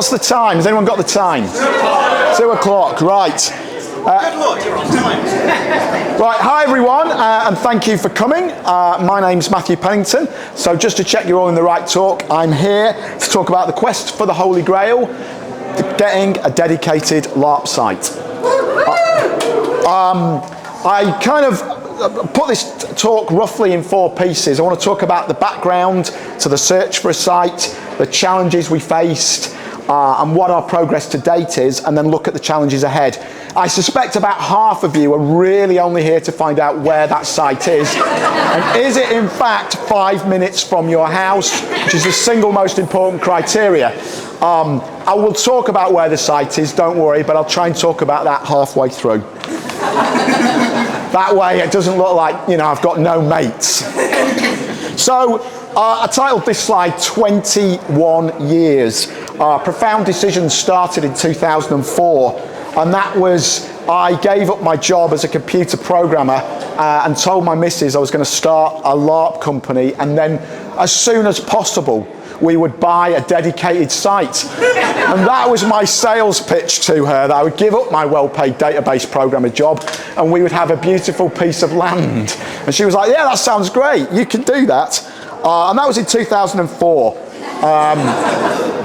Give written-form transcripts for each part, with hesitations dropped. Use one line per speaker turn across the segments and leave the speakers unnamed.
What's the time? Has anyone got the time? 2 o'clock, right.
Good luck, you're on time.
Right, hi everyone, and thank you for coming. My name's Matthew Pennington. So just to check you're all in the right talk, I'm here to talk about the quest for the Holy Grail, getting a dedicated LARP site. I kind of put this talk roughly in 4 pieces. I want to talk about the background to the search for a site, the challenges we faced, and what our progress to date is, and then look at the challenges ahead. I suspect about half of you are really only here to find out where that site is. And is it in fact 5 minutes from your house, which is the single most important criteria. I will talk about where the site is, don't worry, but I'll try and talk about that halfway through. That way it doesn't look like, you know, I've got no mates. So I titled this slide 21 years. Profound Decisions started in 2004, and that was, I gave up my job as a computer programmer and told my missus I was going to start a LARP company, and then as soon as possible we would buy a dedicated site. And that was my sales pitch to her, that I would give up my well-paid database programmer job and we would have a beautiful piece of land. And she was like, yeah, that sounds great, you can do that. And that was in 2004.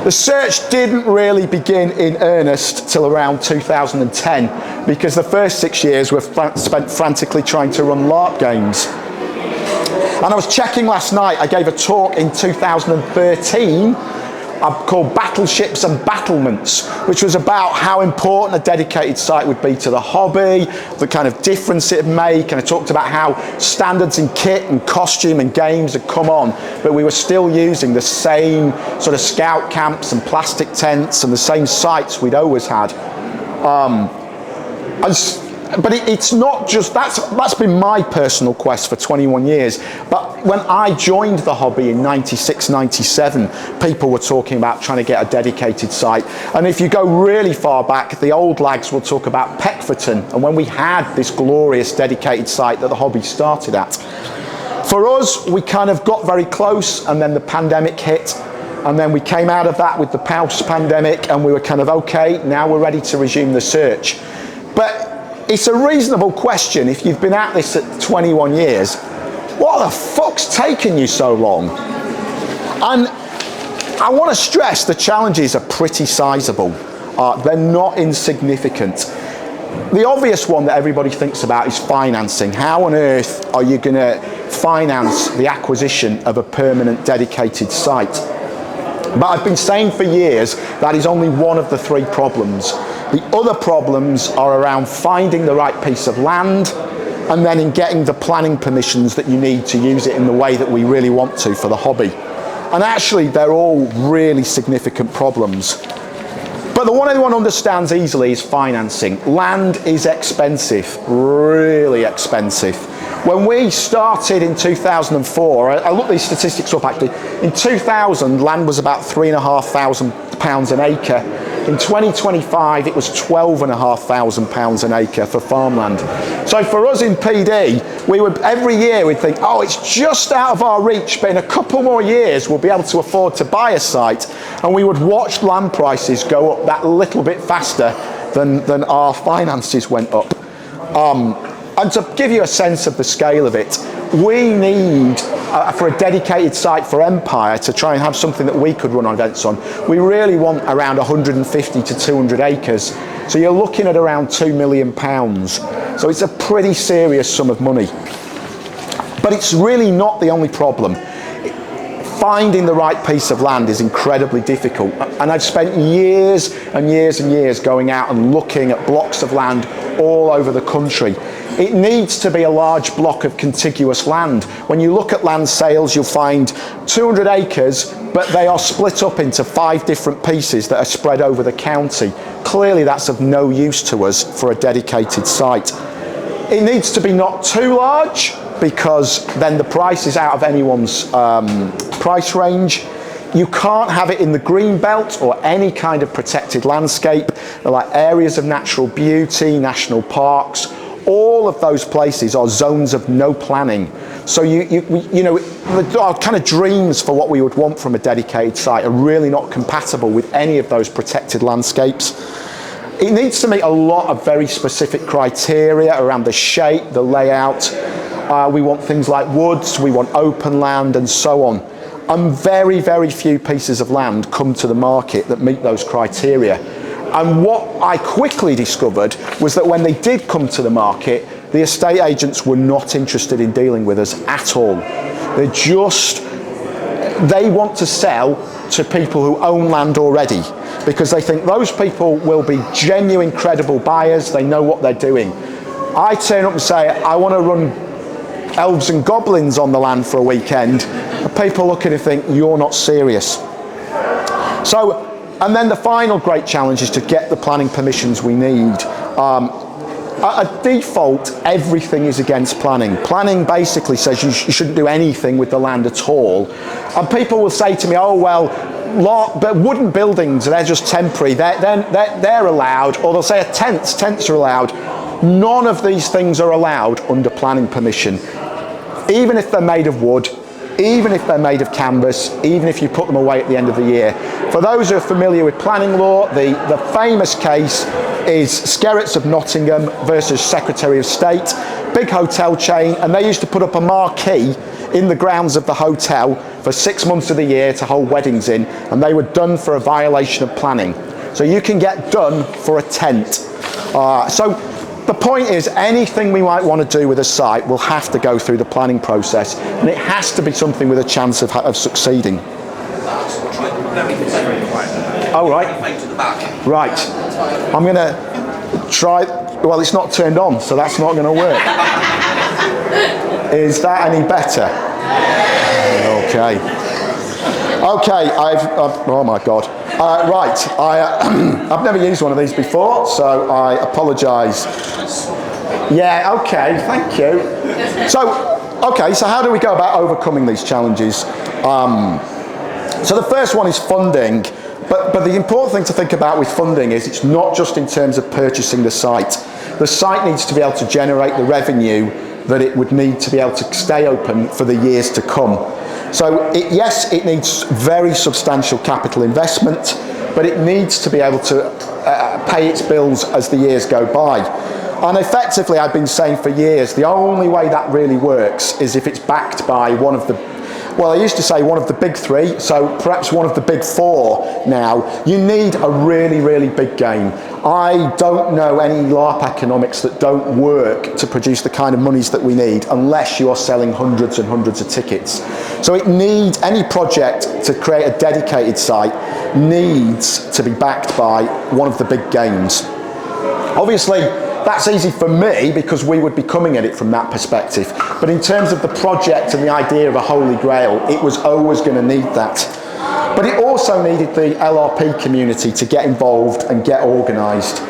The search didn't really begin in earnest till around 2010, because the first 6 years were spent frantically trying to run LARP games. And I was checking last night, I gave a talk in 2013 called Battleships and Battlements, which was about how important a dedicated site would be to the hobby, the kind of difference it would make, and I talked about how standards in kit and costume and games had come on, but we were still using the same sort of scout camps and plastic tents and the same sites we'd always had. But it's not just, that's been my personal quest for 21 years. But when I joined the hobby in 96, 97, people were talking about trying to get a dedicated site. And if you go really far back, the old lags will talk about Peckforton, and when we had this glorious dedicated site that the hobby started at. For us, we kind of got very close, and then the pandemic hit. And then we came out of that with the post-pandemic, and we were kind of, okay, now we're ready to resume the search. But it's a reasonable question if you've been at this at 21 years. What the fuck's taken you so long? And I want to stress the challenges are pretty sizable. They're not insignificant. The obvious one that everybody thinks about is financing. How on earth are you going to finance the acquisition of a permanent dedicated site? But I've been saying for years that is only one of the 3 problems. The other problems are around finding the right piece of land, and then in getting the planning permissions that you need to use it in the way that we really want to for the hobby. And actually, they're all really significant problems. But the one everyone understands easily is financing. Land is expensive, really expensive. When we started in 2004, I looked these statistics up actually, in 2000 land was about £3,500 an acre. In 2025 it was £12,500 an acre for farmland. So for us in PD, we would every year we'd think, oh, it's just out of our reach, but in a couple more years we'll be able to afford to buy a site, and we would watch land prices go up that little bit faster than our finances went up. And to give you a sense of the scale of it, we need, for a dedicated site for Empire to try and have something that we could run events on, we really want around 150 to 200 acres. So you're looking at around £2 million. So it's a pretty serious sum of money. But it's really not the only problem. Finding the right piece of land is incredibly difficult. And I've spent years and years and years going out and looking at blocks of land all over the country. It needs to be a large block of contiguous land. When you look at land sales, you'll find 200 acres, but they are split up into 5 different pieces that are spread over the county. Clearly that's of no use to us for a dedicated site. It needs to be not too large, because then the price is out of anyone's price range. You can't have it in the green belt or any kind of protected landscape. They're like areas of natural beauty, national parks. All of those places are zones of no planning. So our kind of dreams for what we would want from a dedicated site are really not compatible with any of those protected landscapes. It needs to meet a lot of very specific criteria around the shape, the layout. We want things like woods, we want open land and so on. And very, very few pieces of land come to the market that meet those criteria. And what I quickly discovered was that when they did come to the market, the estate agents were not interested in dealing with us at all. They want to sell to people who own land already, because they think those people will be genuine, credible buyers, they know what they're doing. I turn up and say, I want to run elves and goblins on the land for a weekend, and people look at it and think, you're not serious. And then the final great challenge is to get the planning permissions we need. At default, everything is against planning. Planning basically says you shouldn't do anything with the land at all. And people will say to me, oh, well, but wooden buildings, they're just temporary. They're allowed, or they'll say tents are allowed. None of these things are allowed under planning permission, even if they're made of wood, even if they're made of canvas, even if you put them away at the end of the year. For those who are familiar with planning law, the famous case is Skerritts of Nottingham versus Secretary of State, big hotel chain, and they used to put up a marquee in the grounds of the hotel for 6 months of the year to hold weddings in, and they were done for a violation of planning. So you can get done for a tent. So the point is, anything we might want to do with a site will have to go through the planning process, and it has to be something with a chance of succeeding. Oh, right. Right. I'm going to try. Well, it's not turned on, so that's not going to work. Is that any better? Okay. Okay. Oh my God. Right. I've never used one of these before, so I apologise. Yeah. Okay. Thank you. So how do we go about overcoming these challenges? So the first one is funding. But the important thing to think about with funding is it's not just in terms of purchasing the site. The site needs to be able to generate the revenue that it would need to be able to stay open for the years to come. So yes, it needs very substantial capital investment, but it needs to be able to pay its bills as the years go by. And effectively, I've been saying for years, the only way that really works is if it's backed by one of the, well, I used to say one of the big three, so perhaps one of the big four now. You need a really, really big game. I don't know any LARP economics that don't work to produce the kind of monies that we need unless you are selling hundreds and hundreds of tickets. So any project to create a dedicated site needs to be backed by one of the big games. Obviously, that's easy for me because we would be coming at it from that perspective. But in terms of the project and the idea of a holy grail, it was always going to need that. But it also needed the LRP community to get involved and get organised.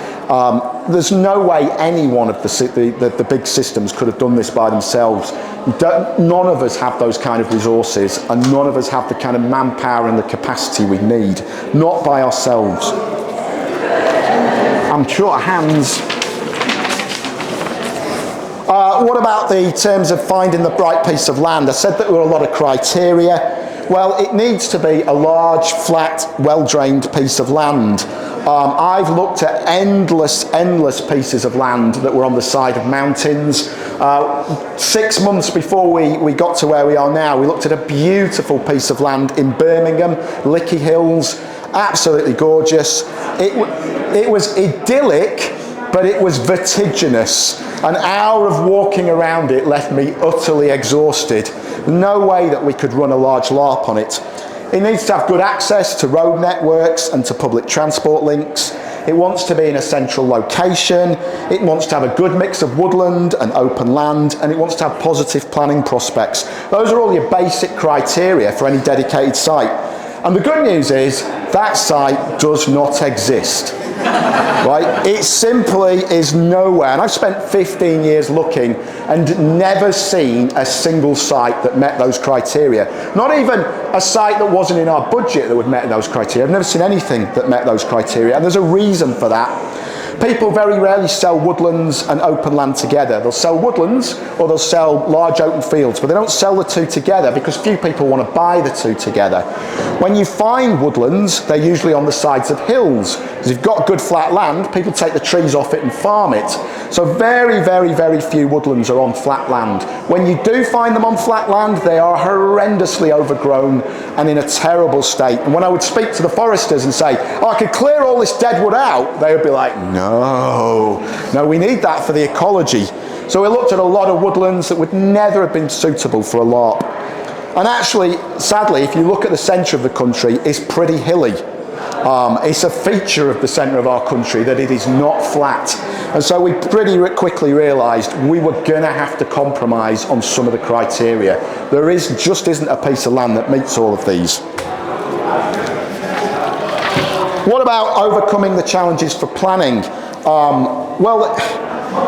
There's no way any one of the big systems could have done this by themselves. None of us have those kind of resources, and none of us have the kind of manpower and the capacity we need. Not by ourselves. I'm short of hands. What about the terms of finding the right piece of land? I said that there were a lot of criteria. Well, it needs to be a large, flat, well-drained piece of land. I've looked at endless pieces of land that were on the side of mountains. 6 months before we got to where we are now, we looked at a beautiful piece of land in Birmingham, Lickey Hills, absolutely gorgeous. It was idyllic, but it was vertiginous. An hour of walking around it left me utterly exhausted. No way that we could run a large LARP on it. It needs to have good access to road networks and to public transport links. It wants to be in a central location. It wants to have a good mix of woodland and open land, and it wants to have positive planning prospects. Those are all your basic criteria for any dedicated site. And the good news is that site does not exist. Right? It simply is nowhere. And I've spent 15 years looking and never seen a single site that met those criteria. Not even a site that wasn't in our budget that would met those criteria. I've never seen anything that met those criteria, and there's a reason for that. People very rarely sell woodlands and open land together. They'll sell woodlands or they'll sell large open fields, but they don't sell the two together because few people want to buy the two together. When you find woodlands, they're usually on the sides of hills. Because if you've got good flat land, people take the trees off it and farm it. So very, very, very few woodlands are on flat land. When you do find them on flat land, they are horrendously overgrown and in a terrible state. And when I would speak to the foresters and say, oh, I could clear all this dead wood out, they would be like, no, we need that for the ecology. So we looked at a lot of woodlands that would never have been suitable for a LARP. And actually, sadly, if you look at the centre of the country, it's pretty hilly. It's a feature of the centre of our country that it is not flat. And so we pretty quickly realised we were going to have to compromise on some of the criteria. There just isn't a piece of land that meets all of these. What about overcoming the challenges for planning? Well,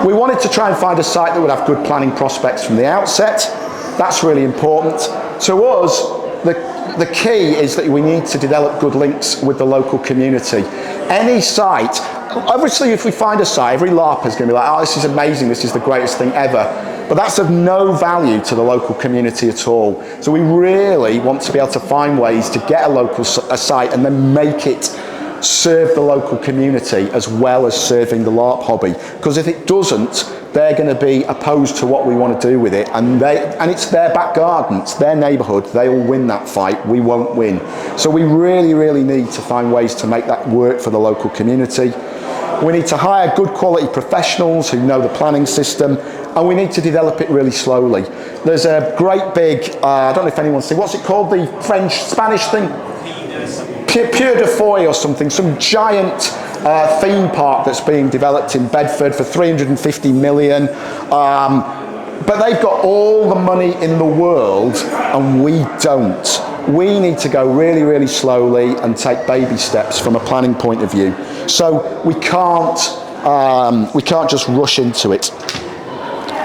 we wanted to try and find a site that would have good planning prospects from the outset. That's really important. To us, the key is that we need to develop good links with the local community. Any site, obviously if we find a site, every LARPer is going to be like, oh, this is amazing, this is the greatest thing ever. But that's of no value to the local community at all. So we really want to be able to find ways to get a site and then make it serve the local community as well as serving the LARP hobby. Because if it doesn't, they're going to be opposed to what we want to do with it, and it's their back garden, it's their neighbourhood, they'll win that fight, we won't win. So we really, really need to find ways to make that work for the local community. We need to hire good quality professionals who know the planning system, and we need to develop it really slowly. There's a great big, I don't know if anyone's seen, what's it called, the Spanish thing? Pure de Foy or something, some giant theme park that's being developed in Bedford for 350 million. But they've got all the money in the world and we don't. We need to go really, really slowly and take baby steps from a planning point of view. So we can't just rush into it.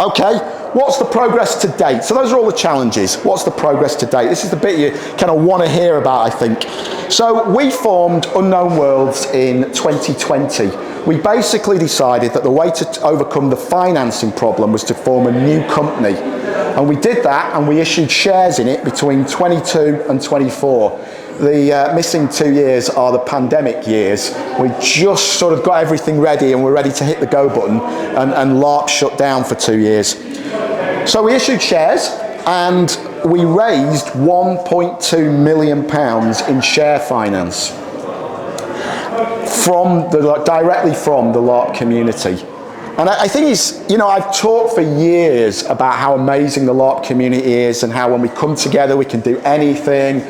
Okay, what's the progress to date? So those are all the challenges. What's the progress to date? This is the bit you kind of want to hear about, I think. So we formed Unknown Worlds in 2020. We basically decided that the way to overcome the financing problem was to form a new company. And we did that, and we issued shares in it between 22 and 24. The missing 2 years are the pandemic years. We just sort of got everything ready and we're ready to hit the go button, and LARP shut down for 2 years. So we issued shares and we raised £1.2 million in share finance directly from the LARP community. And I think I've talked for years about how amazing the LARP community is and how when we come together we can do anything.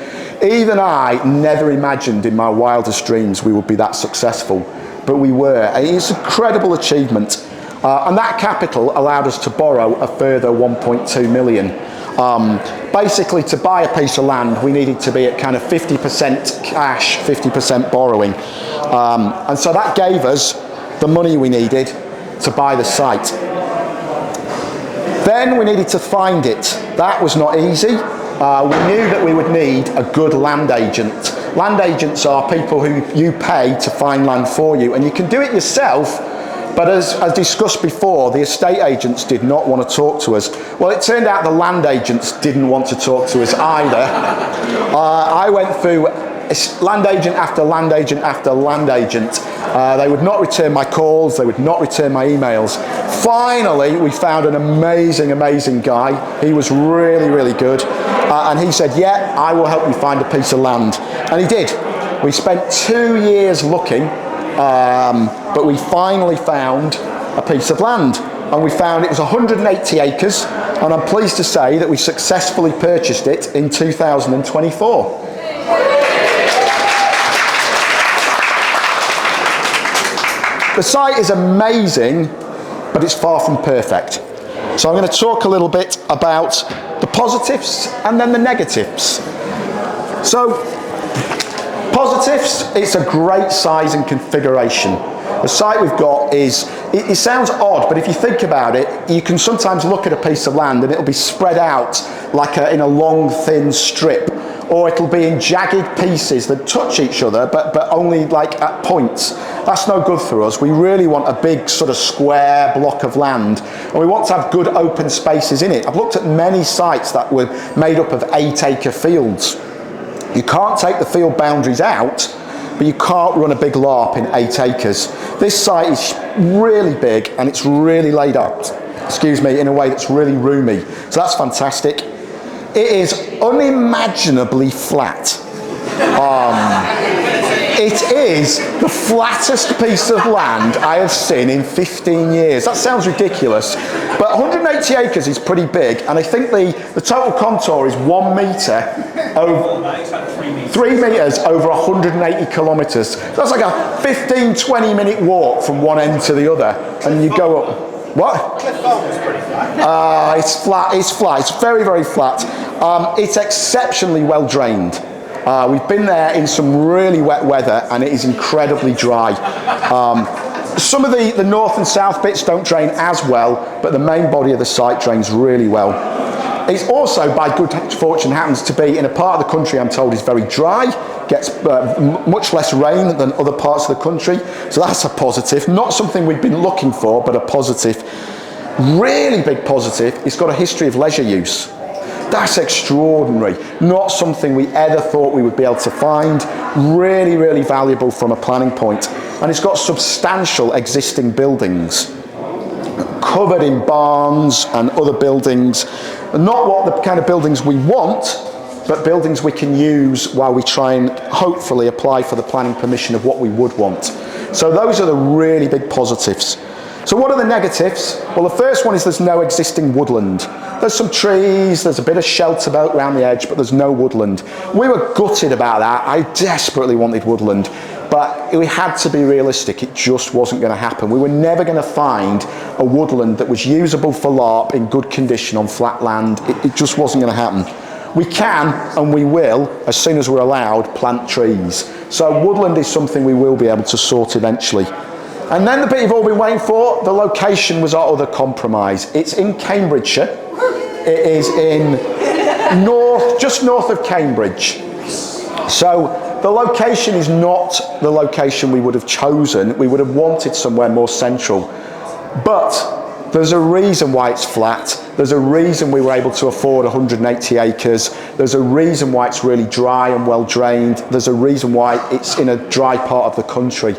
Even I never imagined in my wildest dreams we would be that successful, but we were. It's an incredible achievement. And that capital allowed us to borrow a further 1.2 million. Basically, to buy a piece of land, we needed to be at kind of 50% cash, 50% borrowing. And so that gave us the money we needed to buy the site. Then we needed to find it. That was not easy. We knew that we would need a good land agent. Land agents are people who you pay to find land for you, and you can do it yourself. But as discussed before, the estate agents did not want to talk to us. Well, it turned out the land agents didn't want to talk to us either. I went through land agent after land agent after land agent. They would not return my calls, they would not return my emails. Finally, we found an amazing, amazing guy. He was really, really good. And he said, yeah, I will help you find a piece of land. And he did. We spent 2 years looking. But we finally found a piece of land, and we found it was 180 acres, and I'm pleased to say that we successfully purchased it in 2024. The site is amazing, but it's far from perfect. So I'm going to talk a little bit about the positives and then the negatives. So, positives, it's a great size and configuration. The site we've got is, it sounds odd, but if you think about it, you can sometimes look at a piece of land and it'll be spread out like in a long, thin strip. or it'll be in jagged pieces that touch each other, but only like at points. That's no good for us. We really want a big sort of square block of land, and we want to have good open spaces in it. I've looked at many sites that were made up of 8-acre fields. You can't take the field boundaries out, but you can't run a big LARP in 8 acres. This site is really big and it's really laid out, in a way that's really roomy. So that's fantastic. It is unimaginably flat. It is the flattest piece of land I have seen in 15 years. That sounds ridiculous, but 180 acres is pretty big, and I think the total contour is 1 metre over 3 metres over 180 kilometres. So that's like a 15-20 minute walk from one end to the other, and you go up. What?
Cliff Farm was pretty flat.
It's flat. It's very, very flat. It's exceptionally well drained. We've been there in some really wet weather and it is incredibly dry. Some of the north and south bits don't drain as well, but the main body of the site drains really well. It's also, by good fortune, happens to be in a part of the country I'm told is very dry, gets much less rain than other parts of the country, so that's a positive. Not something we've been looking for, but a positive. Really big positive, it's got a history of leisure use. That's extraordinary. Not something we ever thought we would be able to find. Really, really valuable from a planning point. And it's got substantial existing buildings, covered in barns and other buildings. Not what the kind of buildings we want, but buildings we can use while we try and hopefully apply for the planning permission of what we would want. So those are the really big positives. So what are the negatives? Well, the first one is there's no existing woodland. There's some trees, there's a bit of shelter about around the edge, but there's no woodland. We were gutted about that. I desperately wanted woodland, but we had to be realistic. It just wasn't going to happen. We were never going to find a woodland that was usable for LARP in good condition on flat land. It just wasn't going to happen. We can, and we will, as soon as we're allowed, plant trees. So woodland is something we will be able to sort eventually. And then the bit you've all been waiting for, the location was our other compromise. It's in Cambridgeshire. It is in just north of Cambridge. So the location is not the location we would have chosen. We would have wanted somewhere more central. But there's a reason why it's flat. There's a reason we were able to afford 180 acres. There's a reason why it's really dry and well drained. There's a reason why it's in a dry part of the country.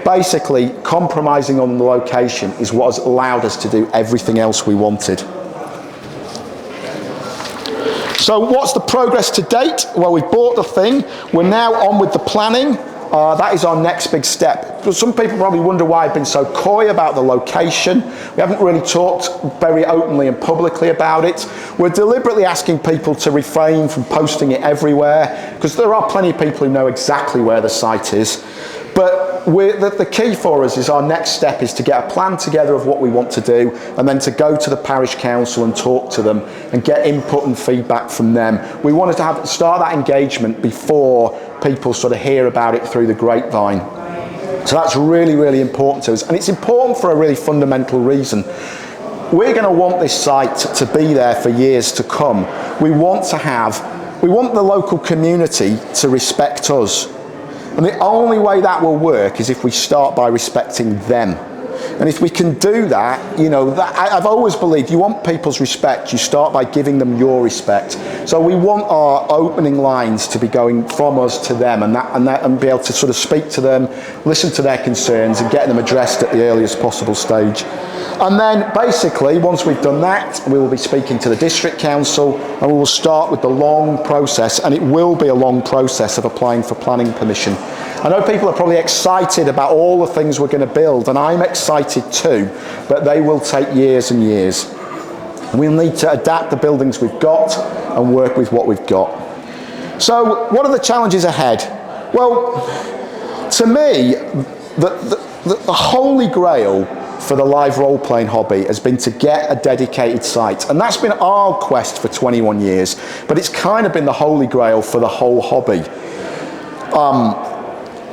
Basically, compromising on the location is what has allowed us to do everything else we wanted. So what's the progress to date? Well, we've bought the thing. We're now on with the planning. That is our next big step. Some people probably wonder why I've been so coy about the location. We haven't really talked very openly and publicly about it. We're deliberately asking people to refrain from posting it everywhere, because there are plenty of people who know exactly where the site is. But the key for us is our next step is to get a plan together of what we want to do, and then to go to the parish council and talk to them and get input and feedback from them. We wanted to start that engagement before people sort of hear about it through the grapevine. So that's really, really important to us, and it's important for a really fundamental reason. We're going to want this site to be there for years to come. We want the local community to respect us. And the only way that will work is if we start by respecting them. And if we can do that, I've always believed you want people's respect, you start by giving them your respect. So we want our opening lines to be going from us to them, and be able to sort of speak to them, listen to their concerns, and get them addressed at the earliest possible stage. And then basically, once we've done that, we will be speaking to the district council, and we will start with the long process, and it will be a long process of applying for planning permission. I know people are probably excited about all the things we're going to build, and I'm excited too, but they will take years and years. We'll need to adapt the buildings we've got and work with what we've got. So what are the challenges ahead? Well, to me, the holy grail for the live role-playing hobby has been to get a dedicated site, and that's been our quest for 21 years, but it's kind of been the holy grail for the whole hobby.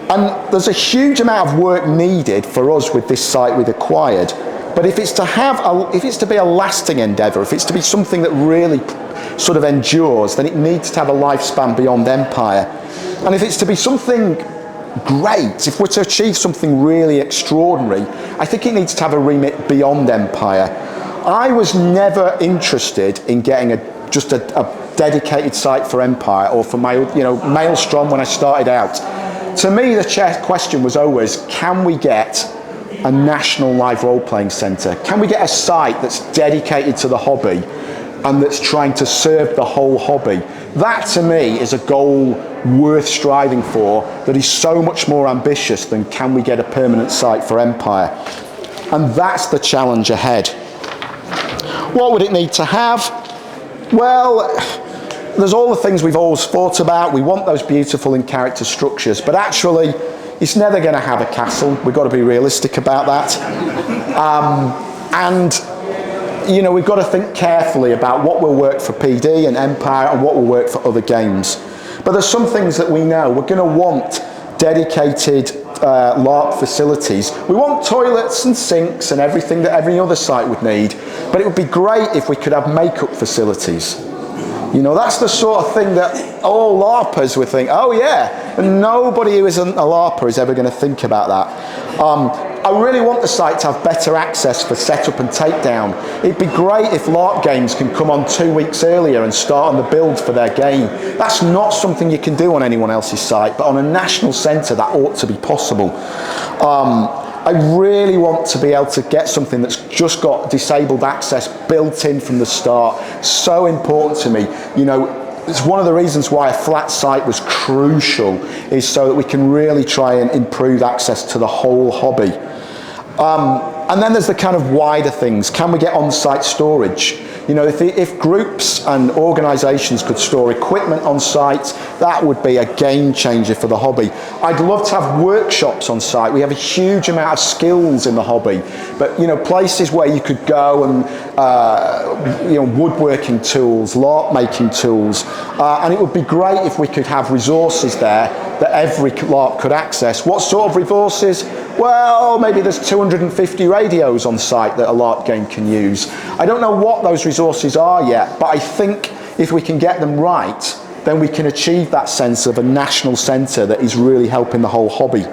And there's a huge amount of work needed for us with this site we've acquired, but if it's to be a lasting endeavour, if it's to be something that really sort of endures, then it needs to have a lifespan beyond Empire. And if it's to be something great, if we're to achieve something really extraordinary, I think it needs to have a remit beyond Empire. I was never interested in getting just a dedicated site for Empire or for Maelstrom when I started out. To me, the question was always, can we get a national live role-playing centre? Can we get a site that's dedicated to the hobby and that's trying to serve the whole hobby? That, to me, is a goal worth striving for that is so much more ambitious than can we get a permanent site for Empire? And that's the challenge ahead. What would it need to have? Well, there's all the things we've always thought about. We want those beautiful in character structures, but actually it's never going to have a castle. We've got to be realistic about that. And we've got to think carefully about what will work for PD and Empire and what will work for other games. But there's some things that we know. We're going to want dedicated LARP facilities. We want toilets and sinks and everything that every other site would need, but it would be great if we could have makeup facilities. That's the sort of thing that all LARPers would think, oh yeah, and nobody who isn't a LARPer is ever going to think about that. I really want the site to have better access for setup and takedown. It'd be great if LARP games can come on 2 weeks earlier and start on the build for their game. That's not something you can do on anyone else's site, but on a national centre that ought to be possible. I really want to be able to get something that's just got disabled access built in from the start. So important to me. It's one of the reasons why a flat site was crucial, is so that we can really try and improve access to the whole hobby. And then there's the kind of wider things. Can we get on-site storage? If groups and organisations could store equipment on site, that would be a game changer for the hobby. I'd love to have workshops on site. We have a huge amount of skills in the hobby, but places where you could go and woodworking tools, LARP making tools, and it would be great if we could have resources there that every LARP could access. What sort of resources? Well, maybe there's 250 radios on site that a LARP game can use. I don't know what those resources are yet, but I think if we can get them right, then we can achieve that sense of a national centre that is really helping the whole hobby.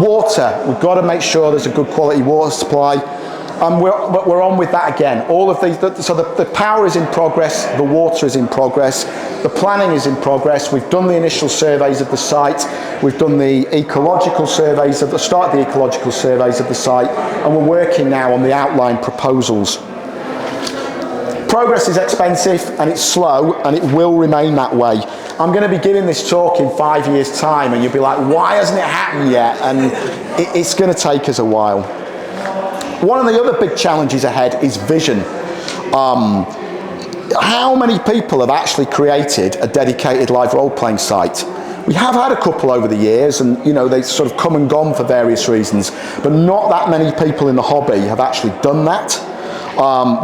Water, we've got to make sure there's a good quality water supply. We're on with that again. All of these, so the power is in progress, the water is in progress, the planning is in progress. We've done the initial surveys of the site, we've done the ecological surveys of the ecological surveys of the site, and we're working now on the outline proposals. Progress is expensive and it's slow, and it will remain that way. I'm going to be giving this talk in 5 years' time, and you'll be like, why hasn't it happened yet? And it's going to take us a while. One of the other big challenges ahead is vision. How many people have actually created a dedicated live role-playing site? We have had a couple over the years, and they've sort of come and gone for various reasons, but not that many people in the hobby have actually done that.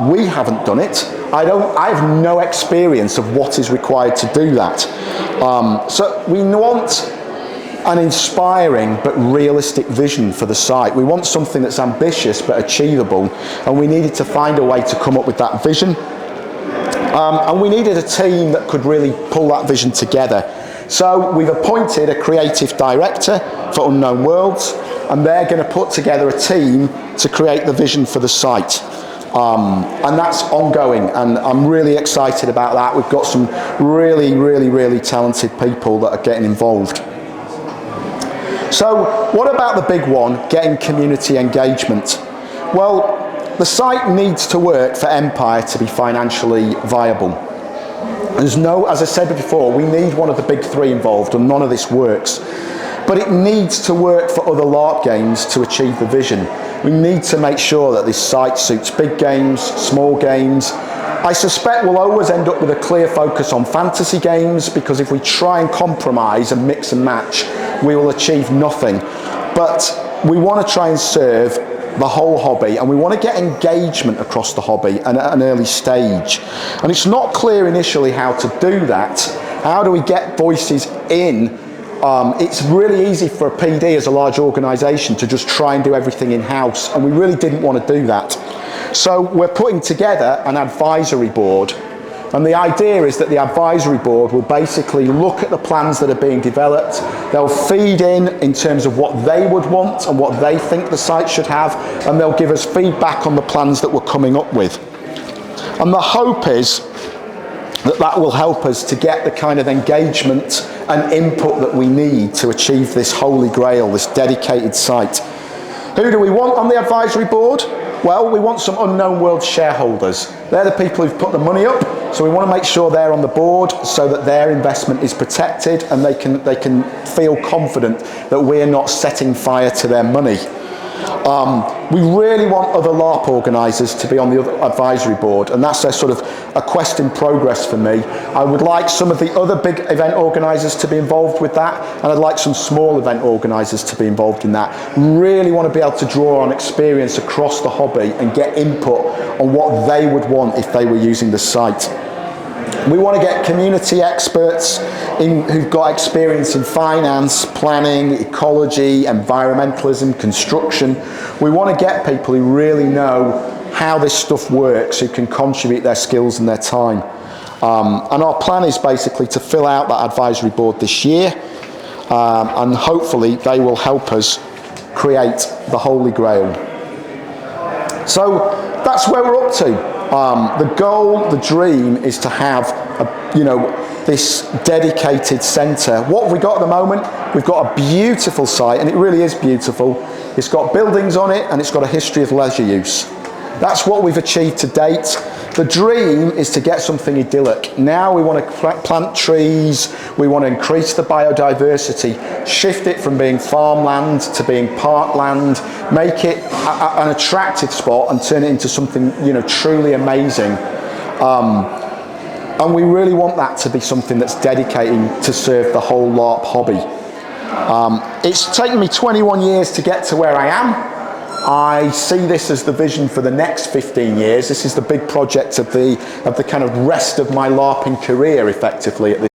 We haven't done it. I have no experience of what is required to do that. So we want an inspiring but realistic vision for the site. We want something that's ambitious but achievable, and we needed to find a way to come up with that vision. And we needed a team that could really pull that vision together. So we've appointed a creative director for Unknown Worlds, and they're going to put together a team to create the vision for the site. And that's ongoing, and I'm really excited about that. We've got some really, really, really talented people that are getting involved. So what about the big one, getting community engagement? Well, the site needs to work for Empire to be financially viable. As I said before, we need one of the big three involved, and none of this works. But it needs to work for other LARP games to achieve the vision. We need to make sure that this site suits big games, small games. I suspect we'll always end up with a clear focus on fantasy games, because if we try and compromise and mix and match, we will achieve nothing. But we want to try and serve the whole hobby, and we want to get engagement across the hobby and at an early stage. And it's not clear initially how to do that. How do we get voices in it's really easy for a PD as a large organisation to just try and do everything in-house, and we really didn't want to do that. So we're putting together an advisory board, and the idea is that the advisory board will basically look at the plans that are being developed. They'll feed in terms of what they would want and what they think the site should have, and they'll give us feedback on the plans that we're coming up with. And the hope is that that will help us to get the kind of engagement and input that we need to achieve this holy grail, this dedicated site. Who do we want on the advisory board? Well, we want some unknown world shareholders. They're the people who've put the money up, so we want to make sure they're on the board so that their investment is protected and they can feel confident that we're not setting fire to their money. We really want other LARP organisers to be on the advisory board, and that's a sort of a quest in progress for me. I would like some of the other big event organisers to be involved with that, and I'd like some small event organisers to be involved in that. Really want to be able to draw on experience across the hobby and get input on what they would want if they were using the site. We want to get community experts who've got experience in finance, planning, ecology, environmentalism, construction. We want to get people who really know how this stuff works, who can contribute their skills and their time. And our plan is basically to fill out that advisory board this year, and hopefully they will help us create the Holy Grail. So that's where we're up to. The goal, the dream, is to have this dedicated centre. What have we got at the moment? We've got a beautiful site, and it really is beautiful. It's got buildings on it, and it's got a history of leisure use. That's what we've achieved to date. The dream is to get something idyllic. Now we want to plant trees, we want to increase the biodiversity, shift it from being farmland to being parkland, make it an attractive spot and turn it into something truly amazing. And we really want that to be something that's dedicating to serve the whole LARP hobby. It's taken me 21 years to get to where I am. I see this as the vision for the next 15 years. This is the big project of the kind of rest of my LARPing career, effectively, at